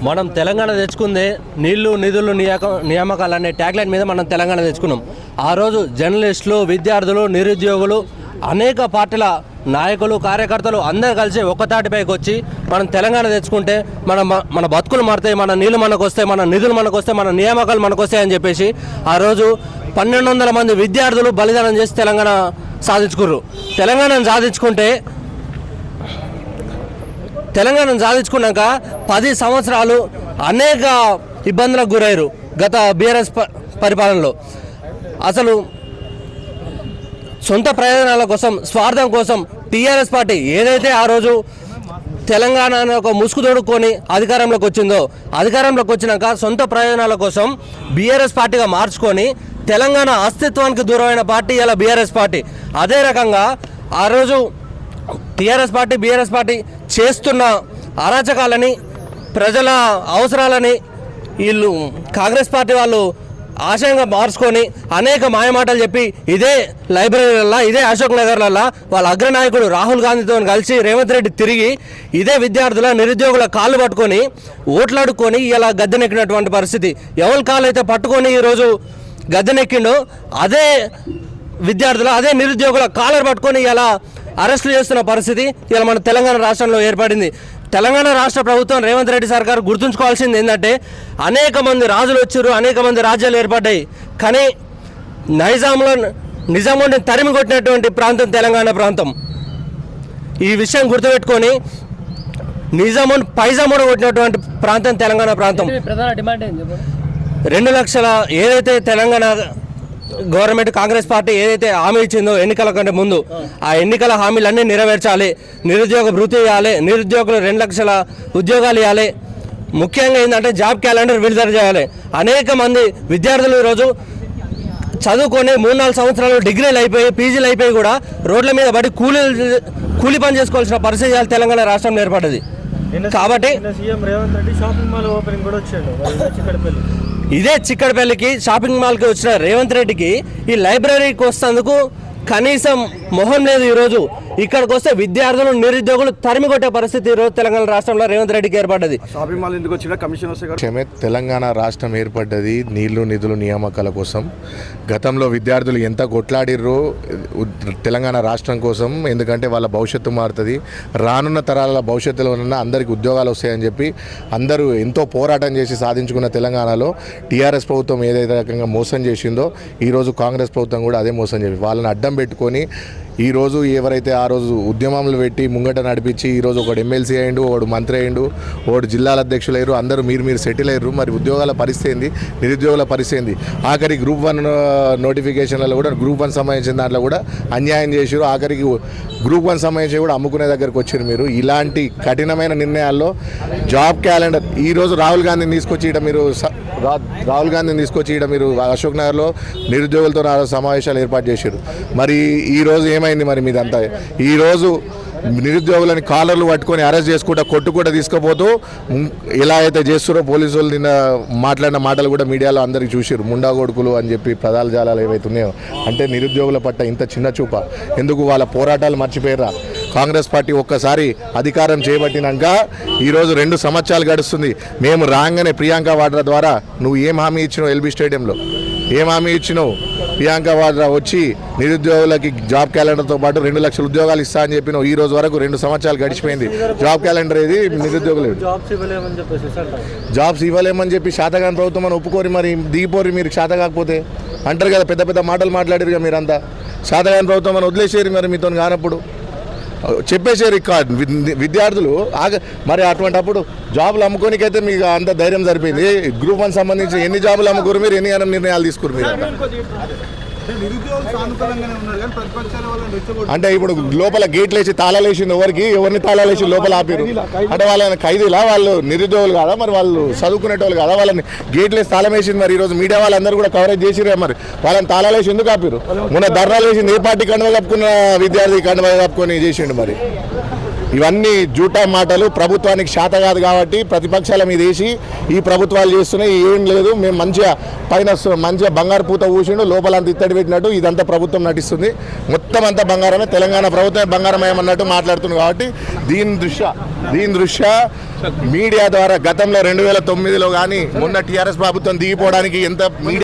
మనం తెలంగాణ తెచ్చుకుందే నీళ్లు నిధులు నియామకాలు అనే ట్యాగ్లైన్ మీద మనం తెలంగాణ తెచ్చుకున్నాం. ఆ రోజు జర్నలిస్టులు, విద్యార్థులు, నిరుద్యోగులు, అనేక పార్టీల నాయకులు, కార్యకర్తలు అందరూ కలిసి ఒక్కతాటిపైకి వచ్చి మనం తెలంగాణ తెచ్చుకుంటే మన బతుకులు మారుతాయి, మన నీళ్లు మనకు వస్తాయి, మన నిధులు మనకు వస్తాయి, మన నియామకాలు మనకు వస్తాయని చెప్పేసి ఆ రోజు 1200 మంది విద్యార్థులు బలిదానం చేసి తెలంగాణ సాధించుకుర్రు. తెలంగాణను సాధించుకున్నాక 10 సంవత్సరాలు అనేక ఇబ్బందులకు గురయ్యారు గత బీఆర్ఎస్ పరిపాలనలో. అసలు సొంత ప్రయోజనాల కోసం, స్వార్థం కోసం టీఆర్ఎస్ పార్టీ ఏదైతే ఆ రోజు తెలంగాణ ఒక ముసుగు తోడుకొని అధికారంలోకి వచ్చిందో, అధికారంలోకి వచ్చినాక సొంత ప్రయోజనాల కోసం బీఆర్ఎస్ పార్టీగా మార్చుకొని తెలంగాణ అస్తిత్వానికి దూరమైన పార్టీ ఇలా బీఆర్ఎస్ పార్టీ. అదే రకంగా ఆ రోజు బీఆర్ఎస్ పార్టీ చేస్తున్న అరాచకాలని, ప్రజల అవసరాలని వీళ్ళు కాంగ్రెస్ పార్టీ వాళ్ళు ఆశయంగా మార్చుకొని అనేక మాయమాటలు చెప్పి ఇదే లైబ్రరీలల్లో, ఇదే అశోక్ నగర్లల్లో వాళ్ళ అగ్రనాయకుడు రాహుల్ గాంధీతో కలిసి రేవంత్ రెడ్డి తిరిగి ఇదే విద్యార్థుల, నిరుద్యోగుల కాళ్ళు పట్టుకొని ఓట్లాడుకొని ఇలా గద్దెనెక్కినటువంటి పరిస్థితి. ఎవరి కాళ్ళు అయితే పట్టుకొని ఈరోజు గద్దెనెక్కిండో అదే విద్యార్థుల, అదే నిరుద్యోగుల కాలర్ పట్టుకొని ఇలా అరెస్టులు చేస్తున్న పరిస్థితి ఇలా మన తెలంగాణ రాష్ట్రంలో ఏర్పడింది. తెలంగాణ రాష్ట్ర ప్రభుత్వం, రేవంత్ రెడ్డి సర్కారు గుర్తుంచుకోవాల్సింది ఏంటంటే అనేక మంది రాజులు వచ్చారు, అనేక మంది రాజ్యాలు ఏర్పడ్డాయి. కానీ నిజాముని తరిమి కొట్టినటువంటి ప్రాంతం తెలంగాణ ప్రాంతం. ఈ విషయం గుర్తుపెట్టుకొని నిజాముని పైజామును కొట్టినటువంటి ప్రాంతం తెలంగాణ ప్రాంతం. 2 లక్షల ఏదైతే తెలంగాణ గవర్నమెంట్, కాంగ్రెస్ పార్టీ ఏదైతే హామీ ఇచ్చిందో ఎన్నికల కంటే ముందు, ఆ ఎన్నికల హామీలన్నీ నెరవేర్చాలి. నిరుద్యోగ భృతి ఇవ్వాలి, నిరుద్యోగులు 2 లక్షల ఉద్యోగాలు ఇవ్వాలి. ముఖ్యంగా ఏంటంటే జాబ్ క్యాలెండర్ విడుదల చేయాలి. అనేక మంది విద్యార్థులు ఈరోజు చదువుకొని 3-4 సంవత్సరాలు డిగ్రీలు అయిపోయి, పీజీలు అయిపోయి కూడా రోడ్ల మీద పడి కూలి పని చేసుకోవాల్సిన పరిస్థితి తెలంగాణ రాష్ట్రంలో ఏర్పడ్డది. కాబట్టి ఇదే చిక్కడపల్లికి షాపింగ్ మాల్కి వచ్చిన రేవంత్ రెడ్డికి ఈ లైబ్రరీకి వస్తేందుకు కనీసం మొహం లేదు. ఈరోజు ఇక్కడికి వస్తే విద్యార్థులు, నిరుద్యోగులు తరిమి కొట్టే పరిస్థితి ఈరోజు తెలంగాణ రాష్ట్రంలో రేవంత్ రెడ్డికి ఏర్పడ్డది. షాపింగ్ మాల్ ఎందుకు వచ్చినా కమిషన్ తెలంగాణ రాష్ట్రం ఏర్పడ్డది నీళ్లు నిధులు నియామకాల కోసం. గతంలో విద్యార్థులు ఎంత కొట్లాడిర్రో తెలంగాణ రాష్ట్రం కోసం, ఎందుకంటే వాళ్ళ భవిష్యత్తు మారుతుంది, రానున్న తరాల భవిష్యత్తులో ఉన్న అందరికీ ఉద్యోగాలు వస్తాయని చెప్పి అందరూ ఎంతో పోరాటం చేసి సాధించుకున్న తెలంగాణలో టీఆర్ఎస్ ప్రభుత్వం ఏదైతే రకంగా మోసం చేసిందో ఈరోజు కాంగ్రెస్ ప్రభుత్వం కూడా అదే మోసం చేసి వాళ్ళని అడ్డం పెట్టుకొని ఈరోజు ఎవరైతే ఆ రోజు ఉద్యమాలు పెట్టి ముంగట నడిపించి ఈరోజు ఒకడు ఎమ్మెల్సీ అయ్యిండు, ఒకడు మంత్రి అయ్యిండు, ఒకడు జిల్లాల అధ్యక్షులు అయ్యారు, అందరూ మీరు సెటిల్ అయ్యారు. మరి ఉద్యోగాల పరిస్థితి ఏంది, నిరుద్యోగుల పరిస్థితి ఏంది? ఆఖరికి గ్రూప్ 1 నోటిఫికేషన్లలో కూడా గ్రూప్ 1 సంబంధించిన దాంట్లో కూడా అన్యాయం చేశారు. ఆఖరికి గ్రూప్ 1 సంబంధించి కూడా అమ్ముకునే దగ్గరికి వచ్చారు. మీరు ఇలాంటి కఠినమైన నిర్ణయాల్లో జాబ్ క్యాలెండర్ ఈరోజు రాహుల్ గాంధీని తీసుకొచ్చి మీరు అశోక్ నగర్లో నిరుద్యోగులతో సమావేశాలు ఏర్పాటు చేశారు. మరి ఈరోజు ఏమైంది? మరి మీదంతా ఈరోజు నిరుద్యోగులని కాలర్లు పట్టుకొని అరెస్ట్ చేసుకుంటా కొట్టుకుంటా తీసుకుపోతూ ఎలా అయితే చేస్తారో పోలీసులు నిన్న మాట్లాడిన మాటలు కూడా మీడియాలో అందరికీ చూసారు. ముండా కొడుకులు అని చెప్పి ప్రధాన జాలాలు ఏవైతే ఉన్నాయో, అంటే నిరుద్యోగుల పట్ల ఇంత చిన్న చూప ఎందుకు? వాళ్ళ పోరాటాలు మర్చిపోయారా? కాంగ్రెస్ పార్టీ ఒక్కసారి అధికారం చేపట్టినాక ఈరోజు 2 సంవత్సరాలు గడుస్తుంది. మేము రాగానే ప్రియాంక వాడ్రా ద్వారా నువ్వు ఏం హామీ ఇచ్చినావు? ఎల్బీ స్టేడియంలో ఏం హామీ ఇచ్చినావు? ప్రియాంక వాడ్రా వచ్చి నిరుద్యోగులకి జాబ్ క్యాలెండర్తో పాటు 2 లక్షల ఉద్యోగాలు ఇస్తా అని చెప్పినావు. ఈ రోజు వరకు 2 సంవత్సరాలు గడిచిపోయింది. జాబ్ క్యాలెండర్ ఏది? నిరుద్యోగులు జాబ్స్ ఇవ్వలేమని చెప్పి శాతగాని ప్రభుత్వం అని ఒప్పుకోరి, మరి దిగిపోరి. మీరు శాత కాకపోతే అంటారు కదా, పెద్ద పెద్ద మాటలు మాట్లాడారు కదా మీరంతా. శాతగాని ప్రభుత్వం అని వదిలేసేరి, మరి మీతో కానప్పుడు చెప్పేసారు విద్యార్థులు మరి అటువంటిప్పుడు జాబులు అమ్ముకోనికైతే మీకు అంత ధైర్యం సరిపోయింది. గ్రూప్ 1 సంబంధించి ఎన్ని జాబులు అమ్ముకోరు మీరు, ఎన్ని నిర్ణయాలు తీసుకురు మీరు? అంటే ఇప్పుడు లోపల గేట్లు వేసి తాళాలు వేసింది ఎవరిని తాళాలు వేసి లోపల ఆపారు అంటే వాళ్ళని ఖైదీలా? వాళ్ళు నిరుద్యోగులు కాదా? మరి వాళ్ళు చదువుకునేటోళ్ళు కాదా? వాళ్ళని గేట్లు వేసి తాళం వేసింది. మరి ఈరోజు మీడియా వాళ్ళందరూ కూడా కవరేజ్ చేసిరే. మరి వాళ్ళని తాళాలు వేసి ఎందుకు ఆపారు? మొన్న ధర్నాలు వేసింది ఏ పార్టీ కండువా కప్పుకున్న విద్యార్థి కండువా కప్పుకొని చేసిండు. మరి ఇవన్నీ జూటా మాటలు. ప్రభుత్వానికి శాత కాదు కాబట్టి ప్రతిపక్షాల మీద వేసి ఈ ప్రభుత్వాలు చేస్తున్నాయి. ఏం లేదు, మేము మంచిగా పైన మంచిగా బంగారు పూత ఊసిండు, లోపలంతా ఇత్తడి పెట్టినట్టు ఇదంతా ప్రభుత్వం నటిస్తుంది. మొత్తం అంతా బంగారమే, తెలంగాణ ప్రభుత్వం బంగారమయమన్నట్టు మాట్లాడుతుంది. కాబట్టి దీని దృష్ట్యా మీడియా ద్వారా గతంలో 2009లో కానీ మొన్న టీఆర్ఎస్ ప్రభుత్వం దిగిపోవడానికి ఎంత